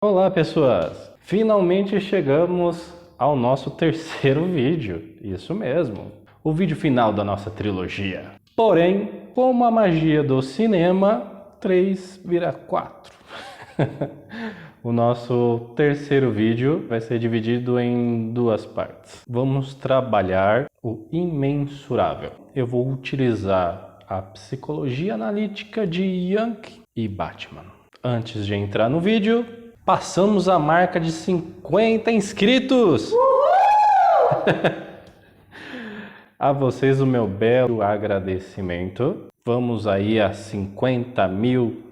Olá, pessoas! Finalmente chegamos ao nosso terceiro vídeo. Isso mesmo, o vídeo final da nossa trilogia. Porém, como a magia do cinema, 3 vira 4. O nosso terceiro vídeo vai ser dividido em duas partes. Vamos trabalhar o imensurável. Eu vou utilizar a psicologia analítica de Jung e Batman. Antes de entrar no vídeo, passamos a marca de 50 inscritos! A vocês o meu belo agradecimento. Vamos aí a 50 mil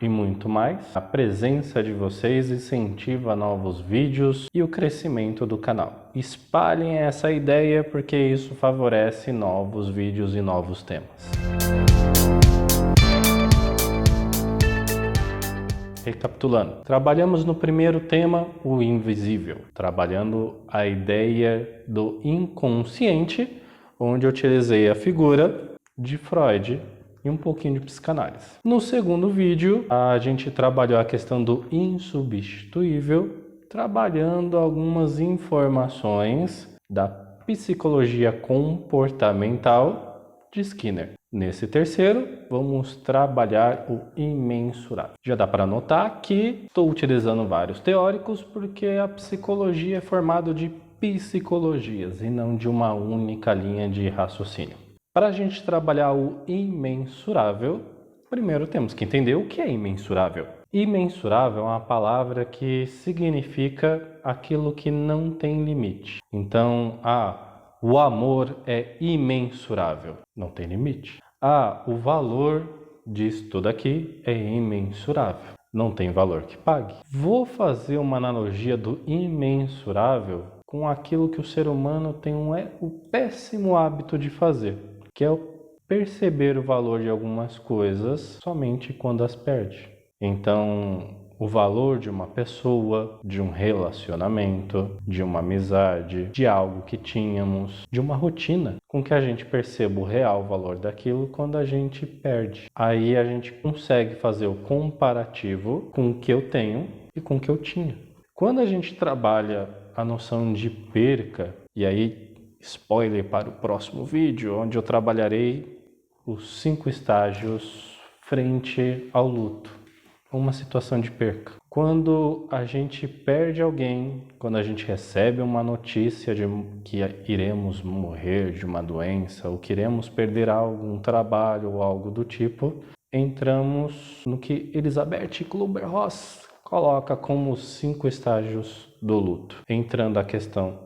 e muito mais. A presença de vocês incentiva novos vídeos e o crescimento do canal. Espalhem essa ideia porque isso favorece novos vídeos e novos temas. Recapitulando, trabalhamos no primeiro tema, o invisível, trabalhando a ideia do inconsciente, onde eu utilizei a figura de Freud e um pouquinho de psicanálise. No segundo vídeo, a gente trabalhou a questão do insubstituível, trabalhando algumas informações da psicologia comportamental de Skinner. Nesse terceiro, vamos trabalhar o imensurável. Já dá para notar que estou utilizando vários teóricos porque a psicologia é formada de psicologias e não de uma única linha de raciocínio. Para a gente trabalhar o imensurável, primeiro temos que entender o que é imensurável. Imensurável é uma palavra que significa aquilo que não tem limite. Então, o amor é imensurável, não tem limite. O valor disso tudo aqui é imensurável, não tem valor que pague. Vou fazer uma analogia do imensurável com aquilo que o ser humano tem o péssimo hábito de fazer, que é o perceber o valor de algumas coisas somente quando as perde. Então, o valor de uma pessoa, de um relacionamento, de uma amizade, de algo que tínhamos, de uma rotina, com que a gente perceba o real valor daquilo quando a gente perde. Aí a gente consegue fazer o comparativo com o que eu tenho e com o que eu tinha. Quando a gente trabalha a noção de perca, e aí, spoiler para o próximo vídeo, onde eu trabalharei os 5 estágios frente ao luto. Uma situação de perca. Quando a gente perde alguém, quando a gente recebe uma notícia de que iremos morrer de uma doença, ou que iremos perder algo, um trabalho ou algo do tipo, entramos no que Elizabeth Kübler-Ross coloca como os 5 estágios do luto. Entrando a questão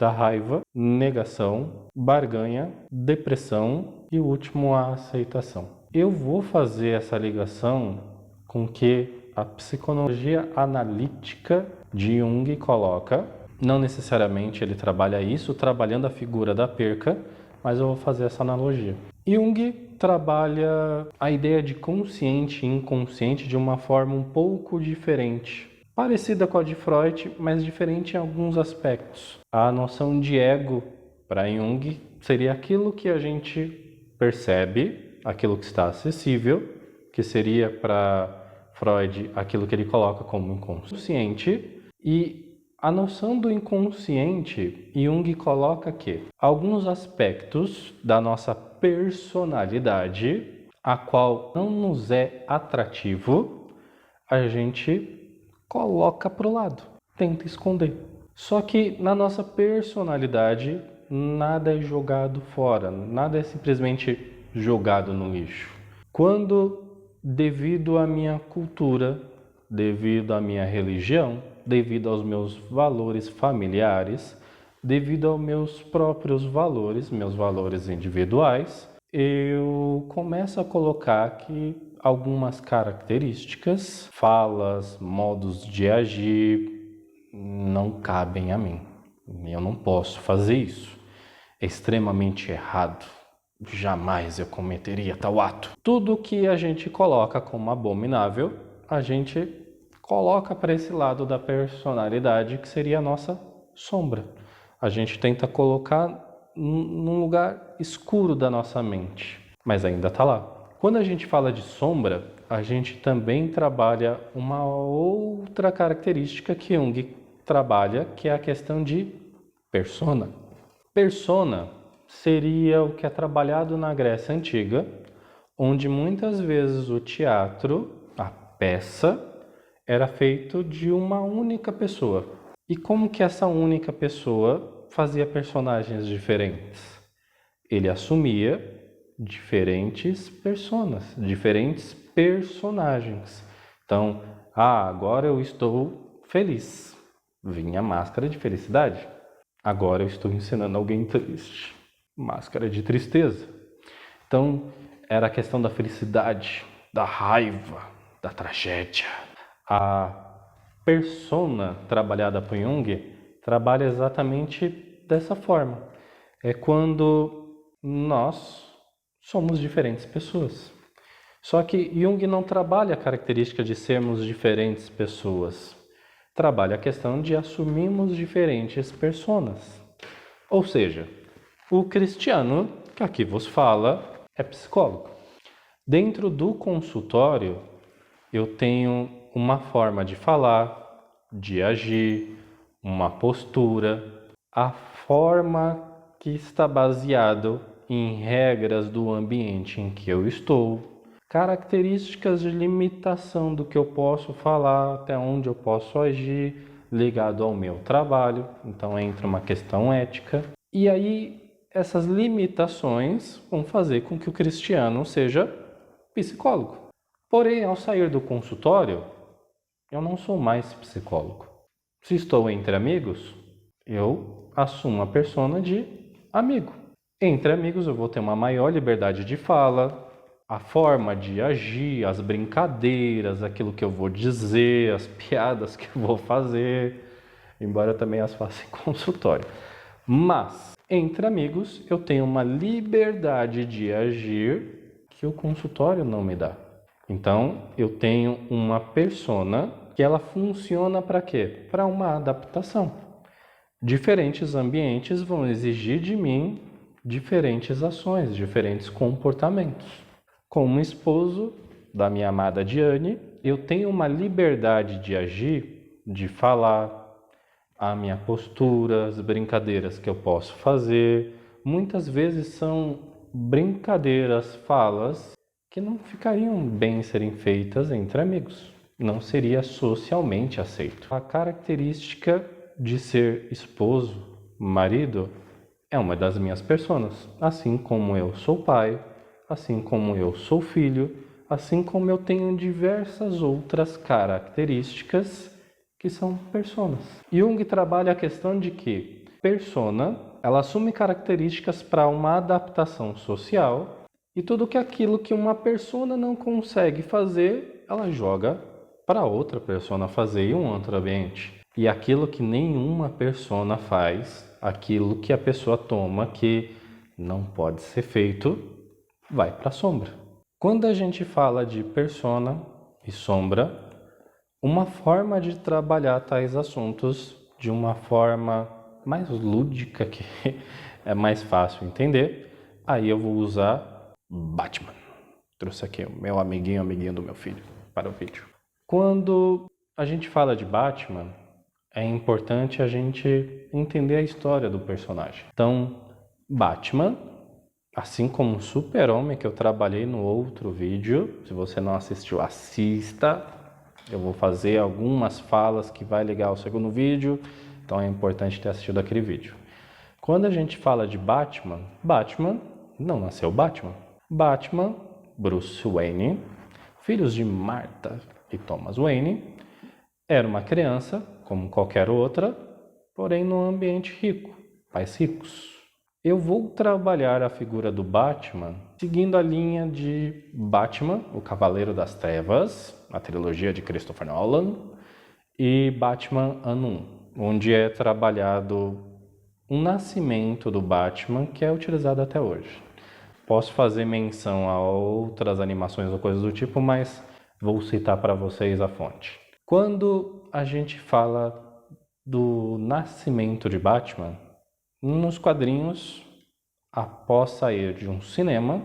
da raiva, negação, barganha, depressão e o último, a aceitação. Eu vou fazer essa ligação com que a psicologia analítica de Jung coloca. Não necessariamente ele trabalha isso, trabalhando a figura da perca, mas eu vou fazer essa analogia. Jung trabalha a ideia de consciente e inconsciente de uma forma um pouco diferente. Parecida com a de Freud, mas diferente em alguns aspectos. A noção de ego para Jung seria aquilo que a gente percebe, aquilo que está acessível, que seria para Freud aquilo que ele coloca como inconsciente, e a noção do inconsciente, Jung coloca que alguns aspectos da nossa personalidade, a qual não nos é atrativo, a gente coloca para o lado, tenta esconder. Só que na nossa personalidade, nada é jogado fora, nada é simplesmente jogado no lixo. Quando devido à minha cultura, devido à minha religião, devido aos meus valores familiares, devido aos meus próprios valores, meus valores individuais, eu começo a colocar que algumas características, falas, modos de agir não cabem a mim. Eu não posso fazer isso. É extremamente errado. Jamais eu cometeria tal ato. Tudo que a gente coloca como abominável, a gente coloca para esse lado da personalidade que seria a nossa sombra. A gente tenta colocar num lugar escuro da nossa mente, mas ainda está lá. Quando a gente fala de sombra, a gente também trabalha uma outra característica que Jung trabalha, que é a questão de persona. Persona seria o que é trabalhado na Grécia Antiga, onde muitas vezes o teatro, a peça, era feito de uma única pessoa. E como que essa única pessoa fazia personagens diferentes? Ele assumia diferentes personas, diferentes personagens. Então, agora eu estou feliz. Vinha a máscara de felicidade. Agora eu estou ensinando alguém triste. Máscara de tristeza. Então, era a questão da felicidade, da raiva, da tragédia. A persona trabalhada por Jung trabalha exatamente dessa forma. É quando nós somos diferentes pessoas. Só que Jung não trabalha a característica de sermos diferentes pessoas. Trabalha a questão de assumirmos diferentes personas. Ou seja, o Cristiano, que aqui vos fala, é psicólogo. Dentro do consultório, eu tenho uma forma de falar, de agir, uma postura, a forma que está baseado em regras do ambiente em que eu estou, características de limitação do que eu posso falar, até onde eu posso agir, ligado ao meu trabalho. Então entra uma questão ética. E aí essas limitações vão fazer com que o Cristiano seja psicólogo. Porém, ao sair do consultório, eu não sou mais psicólogo. Se estou entre amigos, eu assumo a persona de amigo. Entre amigos eu vou ter uma maior liberdade de fala, a forma de agir, as brincadeiras, aquilo que eu vou dizer, as piadas que eu vou fazer, embora eu também as faça em consultório. Mas, entre amigos, eu tenho uma liberdade de agir que o consultório não me dá. Então, eu tenho uma persona que ela funciona para quê? Para uma adaptação. Diferentes ambientes vão exigir de mim diferentes ações, diferentes comportamentos. Como esposo da minha amada Diane, eu tenho uma liberdade de agir, de falar, a minha postura, as brincadeiras que eu posso fazer. Muitas vezes são brincadeiras, falas, que não ficariam bem serem feitas entre amigos. Não seria socialmente aceito. A característica de ser esposo, marido, é uma das minhas personas. Assim como eu sou pai, assim como eu sou filho, assim como eu tenho diversas outras características que são personas. Jung trabalha a questão de que persona, ela assume características para uma adaptação social e tudo aquilo que uma persona não consegue fazer, ela joga para outra persona fazer em um outro ambiente. E aquilo que nenhuma persona faz, aquilo que a pessoa toma que não pode ser feito, vai para a sombra. Quando a gente fala de persona e sombra, uma forma de trabalhar tais assuntos de uma forma mais lúdica, que é mais fácil entender, aí eu vou usar Batman. Trouxe aqui o meu amiguinho do meu filho para o vídeo. Quando a gente fala de Batman, é importante a gente entender a história do personagem. Então, Batman, assim como o Super-Homem que eu trabalhei no outro vídeo, se você não assistiu, assista. Eu vou fazer algumas falas que vai ligar ao segundo vídeo, então é importante ter assistido aquele vídeo. Quando a gente fala de Batman, Batman não nasceu Batman. Batman, Bruce Wayne, filhos de Martha e Thomas Wayne, era uma criança, como qualquer outra, porém num ambiente rico, pais ricos. Eu vou trabalhar a figura do Batman seguindo a linha de Batman, o Cavaleiro das Trevas, a trilogia de Christopher Nolan, e Batman Ano 1, onde é trabalhado um nascimento do Batman que é utilizado até hoje. Posso fazer menção a outras animações ou coisas do tipo, mas vou citar para vocês a fonte. Quando a gente fala do nascimento de Batman, nos quadrinhos, após sair de um cinema,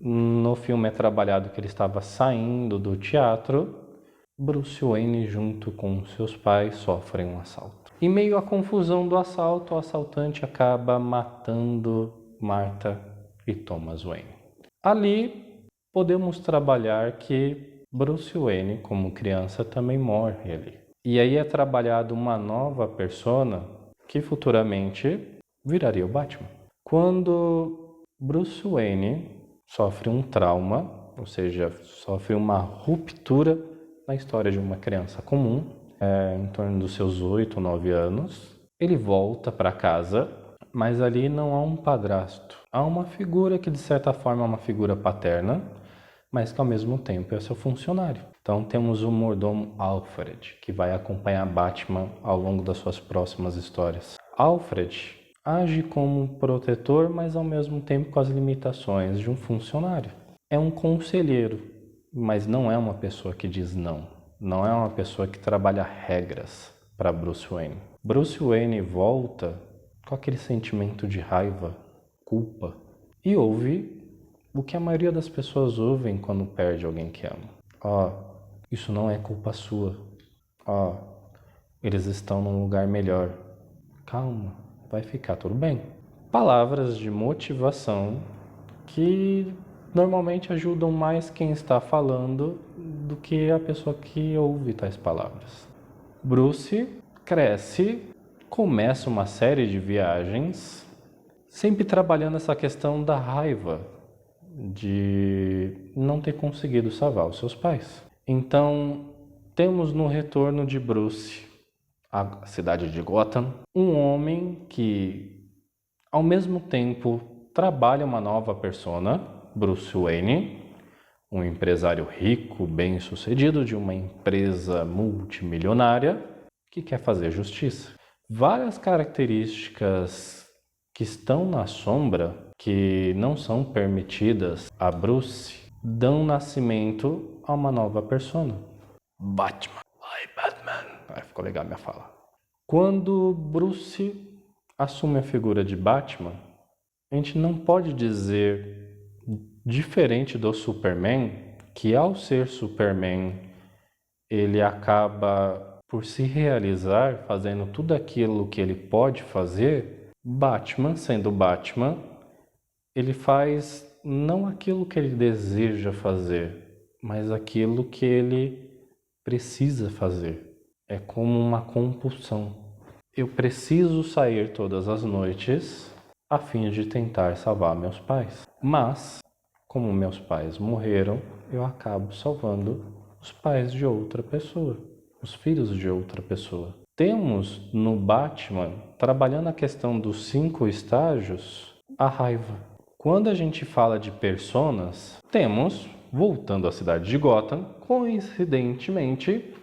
No filme é trabalhado que ele estava saindo do teatro. Bruce Wayne, junto com seus pais, sofrem um assalto. Em meio à confusão do assalto, o assaltante acaba matando Martha e Thomas Wayne. Ali podemos trabalhar que Bruce Wayne, como criança, também morre ali. E aí é trabalhado uma nova persona que futuramente viraria o Batman. Quando Bruce Wayne sofre um trauma, ou seja, sofre uma ruptura na história de uma criança comum, em torno dos seus 8 ou 9 anos, ele volta para casa, mas ali não há um padrasto. Há uma figura que de certa forma é uma figura paterna, mas que ao mesmo tempo é seu funcionário. Então temos o mordomo Alfred, que vai acompanhar Batman ao longo das suas próximas histórias. Alfred age como um protetor, mas ao mesmo tempo com as limitações de um funcionário. É um conselheiro, mas não é uma pessoa que diz não. Não é uma pessoa que trabalha regras para Bruce Wayne. Bruce Wayne volta com aquele sentimento de raiva, culpa, e ouve o que a maioria das pessoas ouvem quando perde alguém que ama. Isso não é culpa sua. Eles estão num lugar melhor. Calma, vai ficar tudo bem. Palavras de motivação que normalmente ajudam mais quem está falando do que a pessoa que ouve tais palavras. Bruce cresce, começa uma série de viagens, sempre trabalhando essa questão da raiva de não ter conseguido salvar os seus pais. Então, temos no retorno de Bruce, a cidade de Gotham, um homem que, ao mesmo tempo, trabalha uma nova persona, Bruce Wayne, um empresário rico, bem-sucedido de uma empresa multimilionária que quer fazer justiça. Várias características que estão na sombra, que não são permitidas a Bruce, dão nascimento a uma nova persona. Batman. Ai, Batman. Ficou legal a minha fala. Quando Bruce assume a figura de Batman, a gente não pode dizer, diferente do Superman, que ao ser Superman, ele acaba por se realizar, fazendo tudo aquilo que ele pode fazer. Batman, sendo Batman, ele faz não aquilo que ele deseja fazer, mas aquilo que ele precisa fazer. É como uma compulsão. Eu preciso sair todas as noites a fim de tentar salvar meus pais. Mas, como meus pais morreram, eu acabo salvando os pais de outra pessoa, os filhos de outra pessoa. Temos no Batman, trabalhando a questão dos 5 estágios, a raiva. Quando a gente fala de personas, temos, voltando à cidade de Gotham, coincidentemente,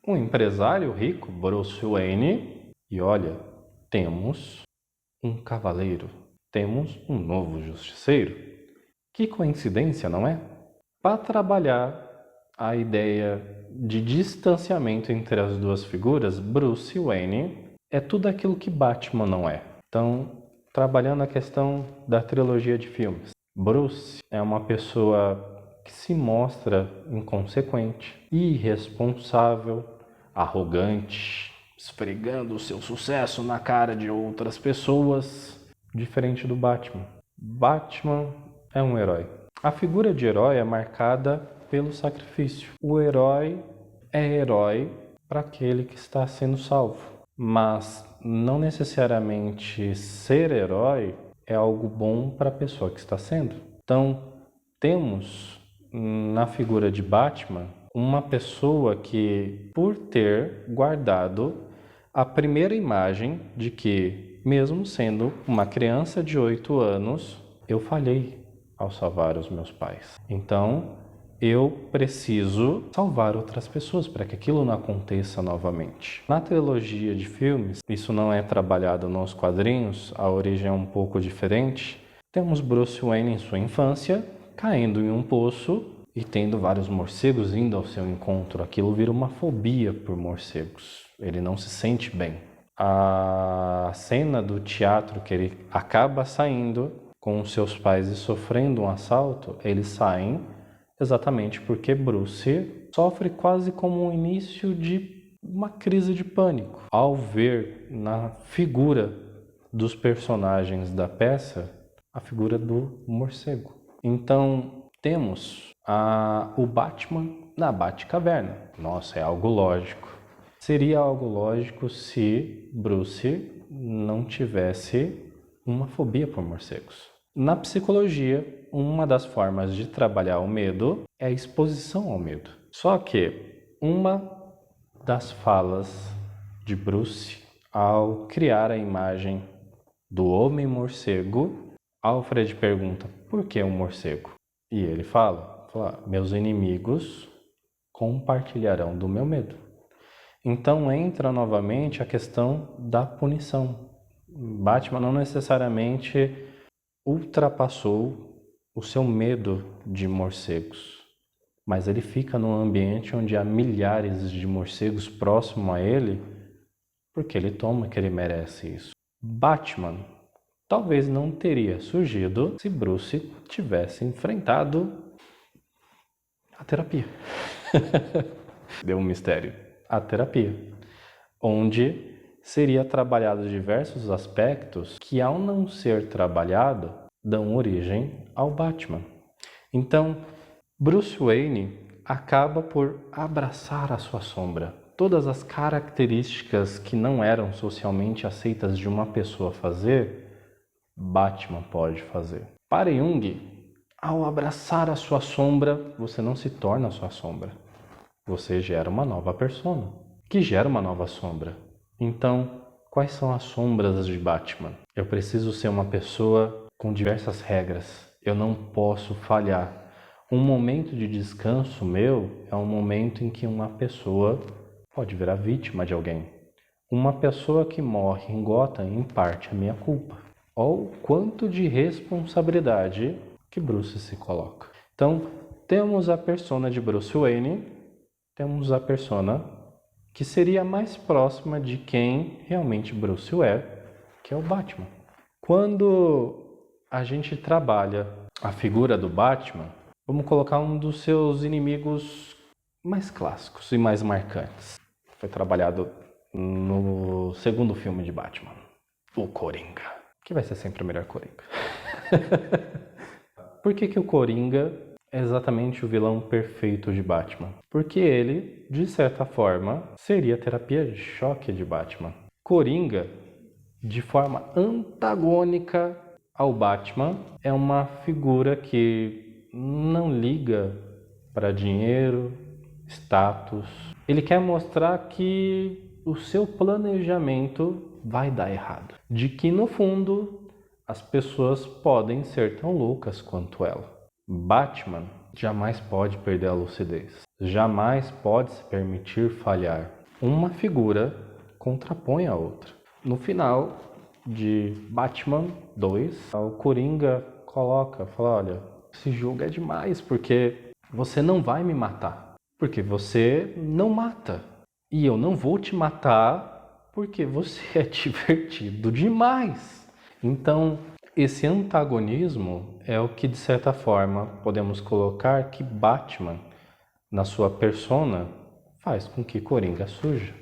um empresário rico, Bruce Wayne, e olha, temos um cavaleiro, temos um novo justiceiro. Que coincidência, não é? Para trabalhar a ideia de distanciamento entre as duas figuras, Bruce Wayne é tudo aquilo que Batman não é. Então, trabalhando a questão da trilogia de filmes, Bruce é uma pessoa que se mostra inconsequente, irresponsável, arrogante, esfregando o seu sucesso na cara de outras pessoas, diferente do Batman. Batman é um herói. A figura de herói é marcada pelo sacrifício. O herói é herói para aquele que está sendo salvo, mas não necessariamente ser herói é algo bom para a pessoa que está sendo. Então, temos na figura de Batman uma pessoa que, por ter guardado a primeira imagem de que, mesmo sendo uma criança de 8 anos, eu falhei ao salvar os meus pais. Então, eu preciso salvar outras pessoas para que aquilo não aconteça novamente. Na trilogia de filmes, isso não é trabalhado nos quadrinhos, a origem é um pouco diferente. Temos Bruce Wayne em sua infância, caindo em um poço e tendo vários morcegos indo ao seu encontro. Aquilo vira uma fobia por morcegos. Ele não se sente bem. A cena do teatro que ele acaba saindo com seus pais e sofrendo um assalto, eles saem exatamente porque Bruce sofre quase como um início de uma crise de pânico. Ao ver na figura dos personagens da peça a figura do morcego. Então, temos o Batman na Batcaverna. Nossa, é algo lógico. Seria algo lógico se Bruce não tivesse uma fobia por morcegos. Na psicologia, uma das formas de trabalhar o medo é a exposição ao medo. Só que uma das falas de Bruce, ao criar a imagem do homem-morcego, Alfred pergunta, por que um morcego? E ele fala, meus inimigos compartilharão do meu medo. Então entra novamente a questão da punição. Batman não necessariamente ultrapassou o seu medo de morcegos, mas ele fica num ambiente onde há milhares de morcegos próximo a ele, porque ele toma que ele merece isso. Batman talvez não teria surgido se Bruce tivesse enfrentado a terapia. Deu um mistério. A terapia, onde seria trabalhado diversos aspectos que, ao não ser trabalhado, dão origem ao Batman. Então, Bruce Wayne acaba por abraçar a sua sombra. Todas as características que não eram socialmente aceitas de uma pessoa fazer, Batman pode fazer. Para Jung, ao abraçar a sua sombra, você não se torna a sua sombra. Você gera uma nova persona, que gera uma nova sombra. Então, quais são as sombras de Batman? Eu preciso ser uma pessoa com diversas regras. Eu não posso falhar. Um momento de descanso meu é um momento em que uma pessoa pode virar vítima de alguém. Uma pessoa que morre em Gotham, em parte, é minha culpa. Olha o quanto de responsabilidade que Bruce se coloca. Então, temos a persona de Bruce Wayne, temos a persona que seria mais próxima de quem realmente Bruce é, que é o Batman. Quando a gente trabalha a figura do Batman, vamos colocar um dos seus inimigos mais clássicos e mais marcantes. Foi trabalhado no segundo filme de Batman, o Coringa, que vai ser sempre o melhor Coringa. Por que o Coringa é exatamente o vilão perfeito de Batman? Porque ele, de certa forma, seria a terapia de choque de Batman. Coringa, de forma antagônica ao Batman, é uma figura que não liga para dinheiro, status. Ele quer mostrar que o seu planejamento vai dar errado. De que, no fundo, as pessoas podem ser tão loucas quanto ela. Batman jamais pode perder a lucidez. Jamais pode se permitir falhar. Uma figura contrapõe a outra. No final de Batman 2, o Coringa fala, olha, esse jogo é demais porque você não vai me matar. Porque você não mata. E eu não vou te matar porque você é divertido demais. Então, esse antagonismo é o que, de certa forma, podemos colocar que Batman, na sua persona, faz com que Coringa surja.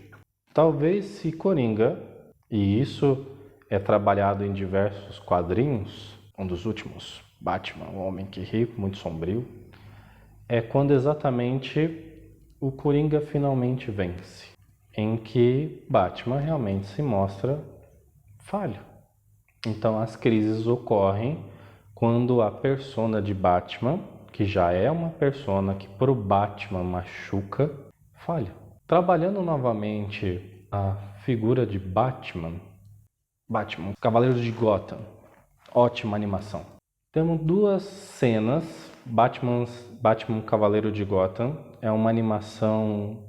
Talvez se Coringa, e isso é trabalhado em diversos quadrinhos, um dos últimos, Batman, um homem que ri, muito sombrio, é quando exatamente o Coringa finalmente vence, em que Batman realmente se mostra falho. Então as crises ocorrem quando a persona de Batman, que já é uma persona que para o Batman machuca, falha. Trabalhando novamente a figura de Batman, Cavaleiros de Gotham, ótima animação. Temos duas cenas, Batman Cavaleiro de Gotham, é uma animação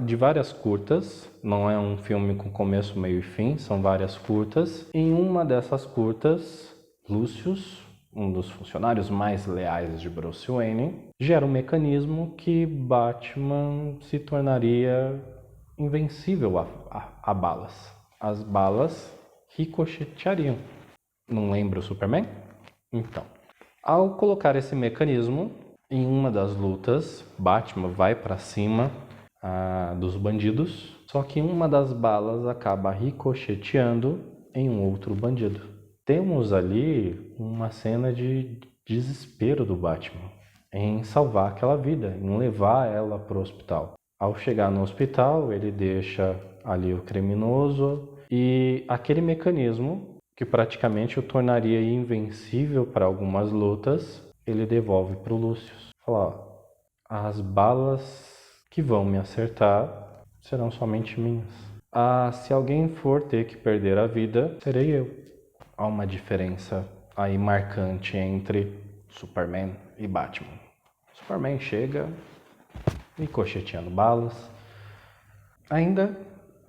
de várias curtas, não é um filme com começo, meio e fim, são várias curtas. Em uma dessas curtas, Lucius, um dos funcionários mais leais de Bruce Wayne, gera um mecanismo que Batman se tornaria invencível a balas. As balas ricocheteariam. Não lembra o Superman? Então, ao colocar esse mecanismo em uma das lutas, Batman vai para cima dos bandidos, só que uma das balas acaba ricocheteando em um outro bandido. Temos ali uma cena de desespero do Batman em salvar aquela vida, em levar ela para o hospital. Ao chegar no hospital, ele deixa ali o criminoso e aquele mecanismo que praticamente o tornaria invencível para algumas lutas, ele devolve para o Lucius. Fala, ó, as balas que vão me acertar serão somente minhas. Se alguém for ter que perder a vida, serei eu. Há uma diferença aí marcante entre Superman e Batman. Superman chega ricocheteando balas. Ainda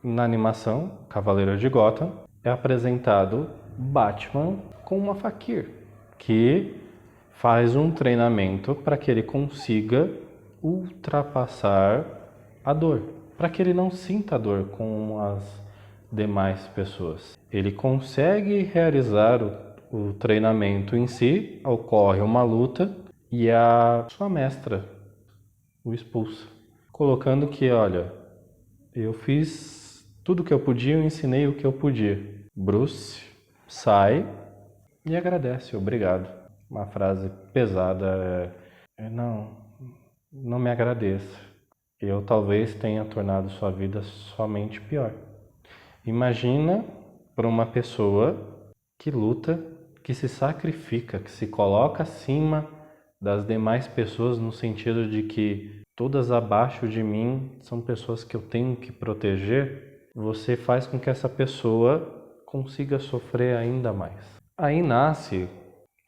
na animação Cavaleiro de Gotham é apresentado Batman com uma Fakir, que faz um treinamento para que ele consiga ultrapassar a dor, para que ele não sinta a dor como as demais pessoas. Ele consegue realizar o treinamento em si, ocorre uma luta e a sua mestra o expulsa, colocando que, olha, eu fiz tudo o que eu podia, eu ensinei o que eu podia. Bruce sai e agradece, obrigado. Uma frase pesada não me agradeça. Eu talvez tenha tornado sua vida somente pior. Imagina para uma pessoa que luta, que se sacrifica, que se coloca acima das demais pessoas no sentido de que todas abaixo de mim são pessoas que eu tenho que proteger. Você faz com que essa pessoa consiga sofrer ainda mais. Aí nasce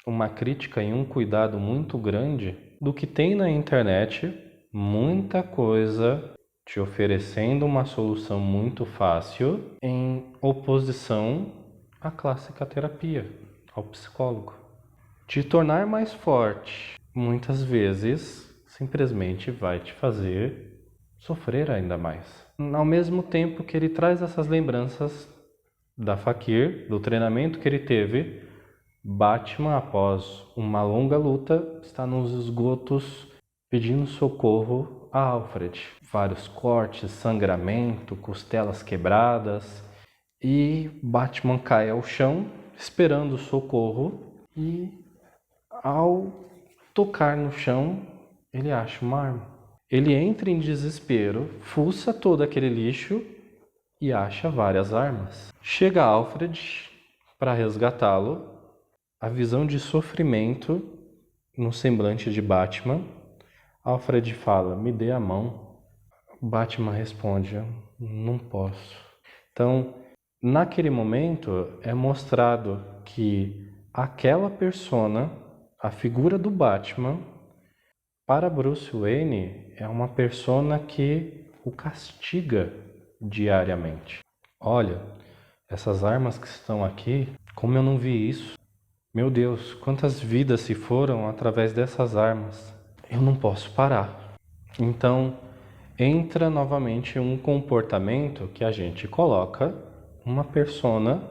uma crítica e um cuidado muito grande do que tem na internet, muita coisa te oferecendo uma solução muito fácil em oposição à clássica terapia, ao psicólogo. Te tornar mais forte, muitas vezes, simplesmente vai te fazer sofrer ainda mais. Ao mesmo tempo que ele traz essas lembranças da Fakir, do treinamento que ele teve, Batman, após uma longa luta, está nos esgotos pedindo socorro a Alfred. Vários cortes, sangramento, costelas quebradas, e Batman cai ao chão esperando socorro e, ao tocar no chão, ele acha uma arma. Ele entra em desespero, fuça todo aquele lixo e acha várias armas. Chega Alfred para resgatá-lo. A visão de sofrimento no semblante de Batman. Alfred fala, me dê a mão. Batman responde, não posso. Então, naquele momento é mostrado que aquela persona, a figura do Batman, para Bruce Wayne é uma persona que o castiga diariamente. Olha, essas armas que estão aqui, como eu não vi isso? Meu Deus, quantas vidas se foram através dessas armas? Eu não posso parar. Então, entra novamente um comportamento que a gente coloca uma persona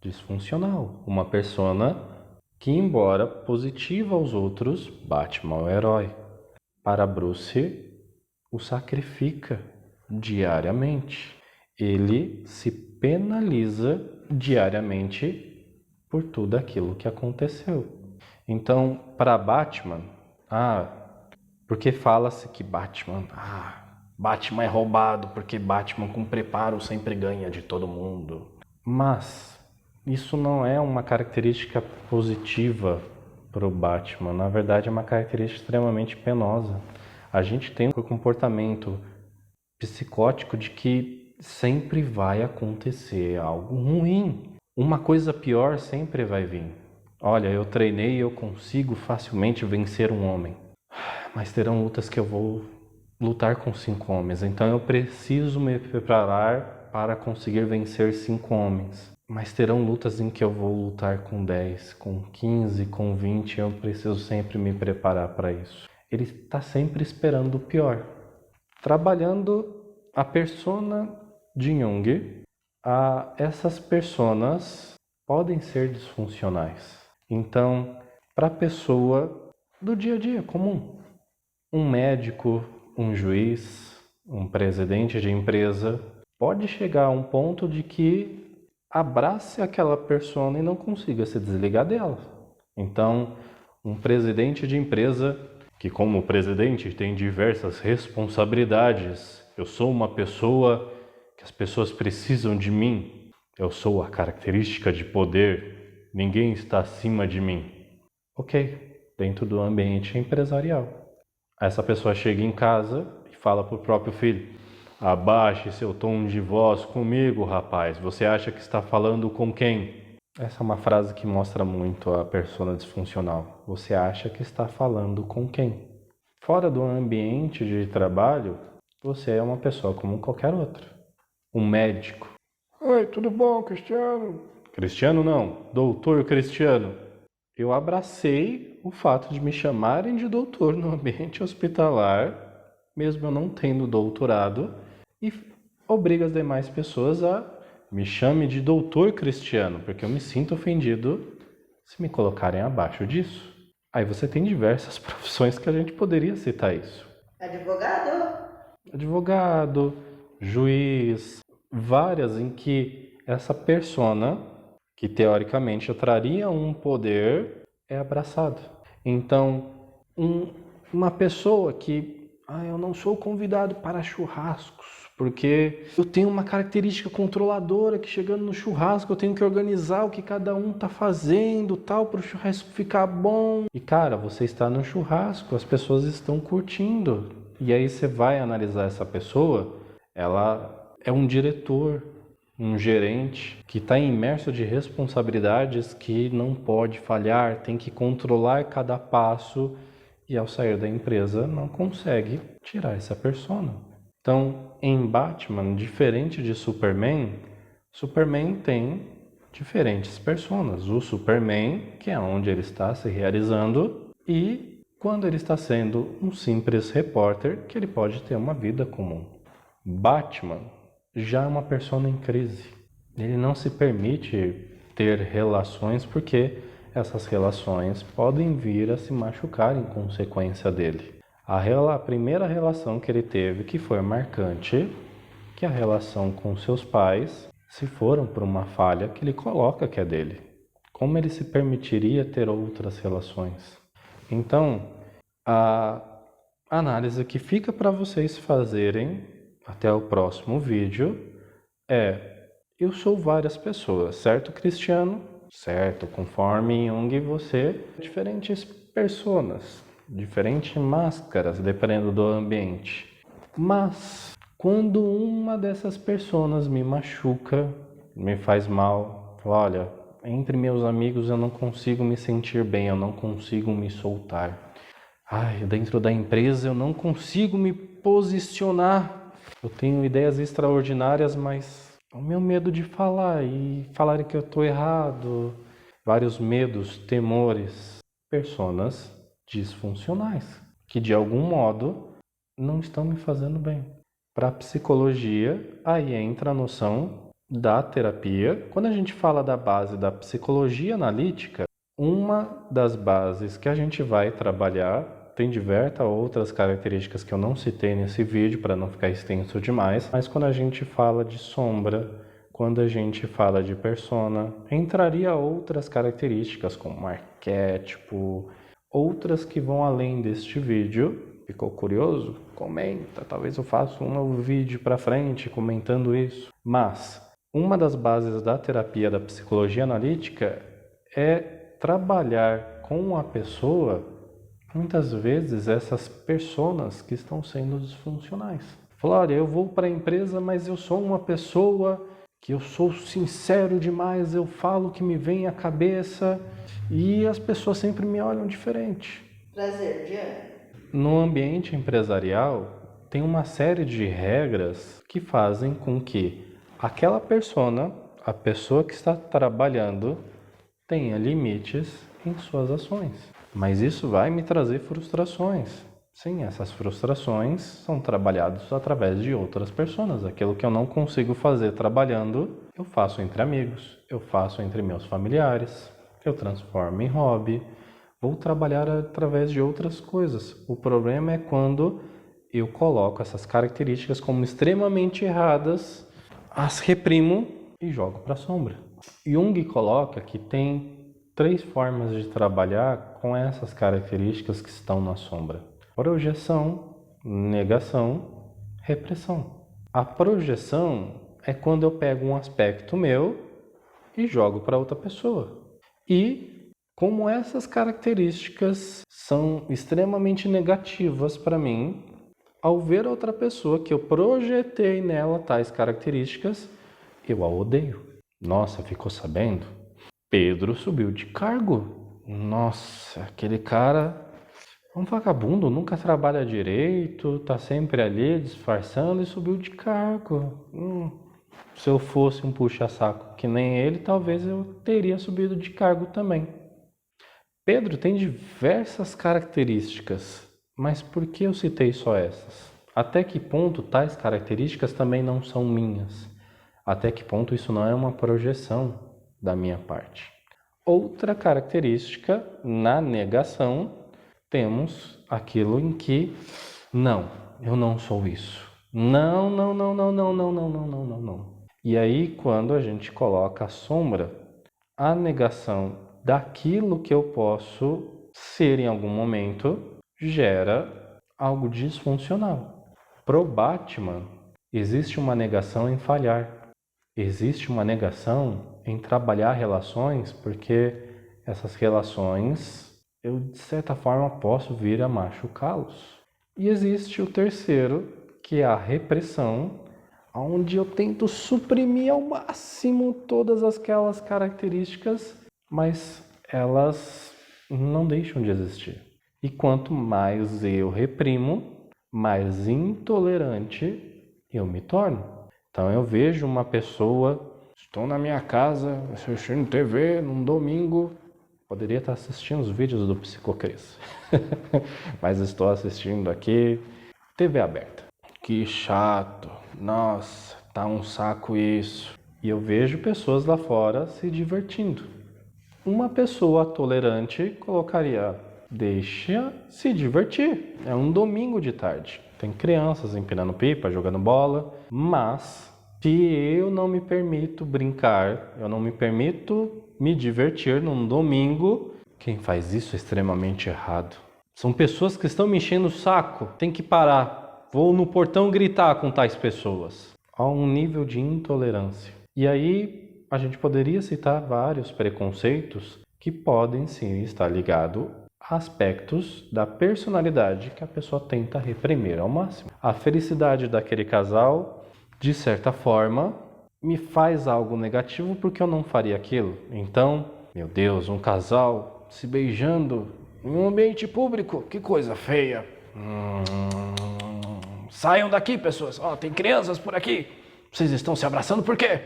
disfuncional, uma persona que, embora positiva aos outros, Batman é o herói. Para Bruce, o sacrifica diariamente. Ele se penaliza diariamente por tudo aquilo que aconteceu. Então, para Batman, porque fala-se que Batman é roubado, porque Batman com preparo sempre ganha de todo mundo. Mas isso não é uma característica positiva para o Batman. Na verdade, é uma característica extremamente penosa. A gente tem um comportamento psicótico de que sempre vai acontecer algo ruim. Uma coisa pior sempre vai vir. Olha, eu treinei e eu consigo facilmente vencer um homem. Mas terão lutas que eu vou lutar com 5 homens. Então eu preciso me preparar para conseguir vencer 5 homens. Mas terão lutas em que eu vou lutar com 10, com 15, com 20. Eu preciso sempre me preparar para isso. Ele está sempre esperando o pior. Trabalhando a persona de Jung, essas personas podem ser disfuncionais. Então, para a pessoa do dia a dia comum. Um médico, um juiz, um presidente de empresa pode chegar a um ponto de que abrace aquela persona e não consiga se desligar dela. Então, um presidente de empresa que, como presidente, tem diversas responsabilidades. Eu sou uma pessoa que as pessoas precisam de mim. Eu sou a característica de poder. Ninguém está acima de mim. Ok, dentro do ambiente empresarial. Essa pessoa chega em casa e fala para o próprio filho: abaixe seu tom de voz comigo, rapaz. Você acha que está falando com quem? Essa é uma frase que mostra muito a persona disfuncional. Você acha que está falando com quem? Fora do ambiente de trabalho, você é uma pessoa como qualquer outra. Um médico. Oi, tudo bom, Cristiano? Cristiano não, doutor Cristiano. Eu abracei o fato de me chamarem de doutor no ambiente hospitalar, mesmo eu não tendo doutorado, e obrigo as demais pessoas a me chame de doutor Cristiano, porque eu me sinto ofendido se me colocarem abaixo disso. Aí você tem diversas profissões que a gente poderia citar isso. Advogado, juiz, várias em que essa persona, que teoricamente traria um poder, é abraçada. Então, uma pessoa que eu não sou convidado para churrascos, porque eu tenho uma característica controladora que chegando no churrasco eu tenho que organizar o que cada um está fazendo, tal, para o churrasco ficar bom. E cara, você está no churrasco, as pessoas estão curtindo. E aí você vai analisar essa pessoa, ela é um diretor, um gerente que está imerso de responsabilidades que não pode falhar, tem que controlar cada passo e ao sair da empresa não consegue tirar essa persona. Então, em Batman, diferente de Superman, Superman tem diferentes personas. O Superman, que é onde ele está se realizando, e quando ele está sendo um simples repórter, que ele pode ter uma vida comum. Batman já é uma persona em crise. Ele não se permite ter relações porque essas relações podem vir a se machucar em consequência dele. A primeira relação que ele teve, que foi marcante, que é a relação com seus pais, se foram por uma falha que ele coloca que é dele. Como ele se permitiria ter outras relações? Então, a análise que fica para vocês fazerem até o próximo vídeo é: eu sou várias pessoas, certo, Cristiano? Certo, conforme Jung, você diferentes personas, diferentes máscaras, dependendo do ambiente. Mas, quando uma dessas personas me machuca, me faz mal, olha, entre meus amigos eu não consigo me sentir bem, eu não consigo me soltar. Dentro da empresa eu não consigo me posicionar. Eu tenho ideias extraordinárias, mas o meu medo de falar e falarem que eu estou errado. Vários medos, temores, personas disfuncionais, que de algum modo não estão me fazendo bem. Para a psicologia, aí entra a noção da terapia. Quando a gente fala da base da psicologia analítica, uma das bases que a gente vai trabalhar, tem diversas outras características que eu não citei nesse vídeo para não ficar extenso demais, mas quando a gente fala de sombra, quando a gente fala de persona, entraria outras características como arquétipo, outras que vão além deste vídeo. Ficou curioso? Comenta, talvez eu faça um novo vídeo para frente comentando isso. Mas uma das bases da terapia da psicologia analítica é trabalhar com a pessoa, muitas vezes, essas personas que estão sendo disfuncionais. Falar, olha, eu vou para a empresa, mas eu sou uma pessoa que eu sou sincero demais, eu falo o que me vem à cabeça e as pessoas sempre me olham diferente. Prazer, Diana. No ambiente empresarial, tem uma série de regras que fazem com que aquela persona, a pessoa que está trabalhando, tenha limites em suas ações. Mas isso vai me trazer frustrações. Sim, essas frustrações são trabalhadas através de outras pessoas. Aquilo que eu não consigo fazer trabalhando, eu faço entre amigos, eu faço entre meus familiares, eu transformo em hobby. Vou trabalhar através de outras coisas. O problema é quando eu coloco essas características como extremamente erradas, as reprimo e jogo para a sombra. Jung coloca que tem 3 formas de trabalhar com essas características que estão na sombra: projeção, negação, repressão. A projeção é quando eu pego um aspecto meu e jogo para outra pessoa. E como essas características são extremamente negativas para mim, ao ver outra pessoa que eu projetei nela tais características, eu a odeio. Nossa, ficou sabendo? Pedro subiu de cargo. Nossa, aquele cara é um vagabundo, nunca trabalha direito, tá sempre ali disfarçando e subiu de cargo. Se eu fosse um puxa-saco que nem ele, talvez eu teria subido de cargo também. Pedro tem diversas características, mas por que eu citei só essas? Até que ponto tais características também não são minhas? Até que ponto isso não é uma projeção da minha parte? Outra característica, na negação, temos aquilo em que não, eu não sou isso. Não, não, não, não, não, não, não, não, não, não, não. E aí, quando a gente coloca a sombra, a negação daquilo que eu posso ser em algum momento gera algo disfuncional. Pro Batman, existe uma negação em falhar. Existe uma negação em trabalhar relações, porque essas relações eu, de certa forma, posso vir a machucá-los. E existe o terceiro, que é a repressão, onde eu tento suprimir ao máximo todas aquelas características, mas elas não deixam de existir. E quanto mais eu reprimo, mais intolerante eu me torno. Então eu vejo uma pessoa, estou na minha casa assistindo TV num domingo, poderia estar assistindo os vídeos do Psicocris, mas estou assistindo aqui TV aberta. Que chato, nossa, tá um saco isso. E eu vejo pessoas lá fora se divertindo. Uma pessoa tolerante colocaria: deixa se divertir, é um domingo de tarde. Tem crianças empinando pipa, jogando bola, mas se eu não me permito brincar, eu não me permito me divertir num domingo, quem faz isso é extremamente errado. São pessoas que estão me enchendo o saco, tem que parar. Vou no portão gritar com tais pessoas. Há um nível de intolerância. E aí a gente poderia citar vários preconceitos que podem sim estar ligados a aspectos da personalidade que a pessoa tenta reprimir ao máximo. A felicidade daquele casal, de certa forma, me faz algo negativo porque eu não faria aquilo. Então, meu Deus, um casal se beijando em um ambiente público, que coisa feia. Saiam daqui, pessoas. Tem crianças por aqui. Vocês estão se abraçando por quê?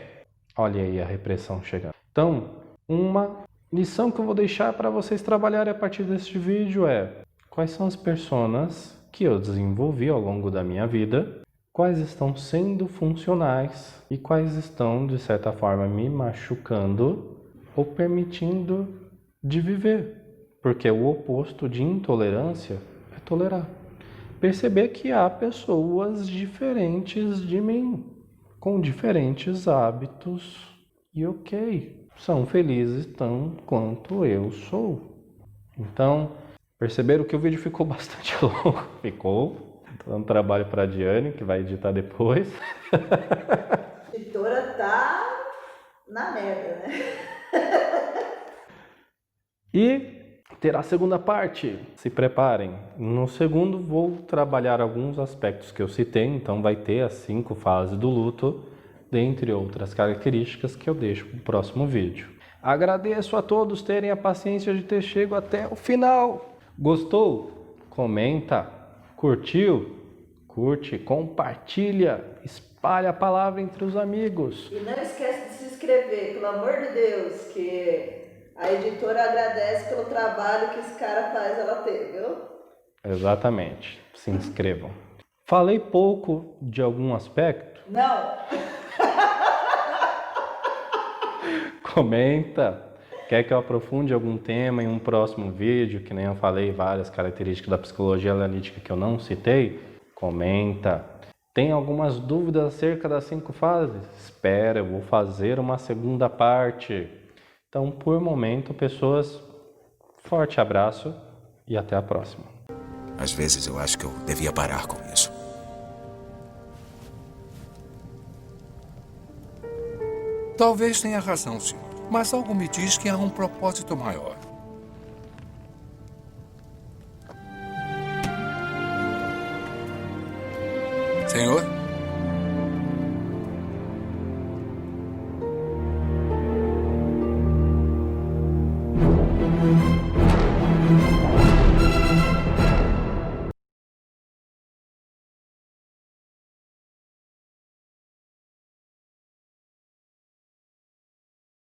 Olha aí a repressão chegando. Então, uma lição que eu vou deixar para vocês trabalharem a partir deste vídeo é: quais são as personas que eu desenvolvi ao longo da minha vida, quais estão sendo funcionais e quais estão, de certa forma, me machucando ou permitindo de viver. Porque o oposto de intolerância é tolerar. Perceber que há pessoas diferentes de mim, com diferentes hábitos e são felizes tão quanto eu sou. Então, perceberam que o vídeo ficou bastante longo? Ficou. Então, trabalho para a Diane, que vai editar depois. A editora tá na merda, né? E terá a segunda parte, se preparem. No segundo vou trabalhar alguns aspectos que eu citei, então vai ter as 5 fases do luto, dentre outras características que eu deixo para o próximo vídeo. Agradeço a todos terem a paciência de ter chegado até o final. Gostou? Comenta. Curtiu? Curte, compartilha, espalha a palavra entre os amigos. E não esquece de se inscrever, pelo amor de Deus, que a editora agradece pelo trabalho que esse cara faz ela ter, viu? Exatamente. Se inscrevam. Falei pouco de algum aspecto? Não. Comenta. Quer que eu aprofunde algum tema em um próximo vídeo, que nem eu falei, várias características da psicologia analítica que eu não citei? Comenta. Tem algumas dúvidas acerca das 5 fases? Espera, eu vou fazer uma segunda parte. Então, por momento, pessoas, forte abraço e até a próxima. Às vezes eu acho que eu devia parar com isso. Talvez tenha razão, senhor. Mas algo me diz que há um propósito maior. Senhor?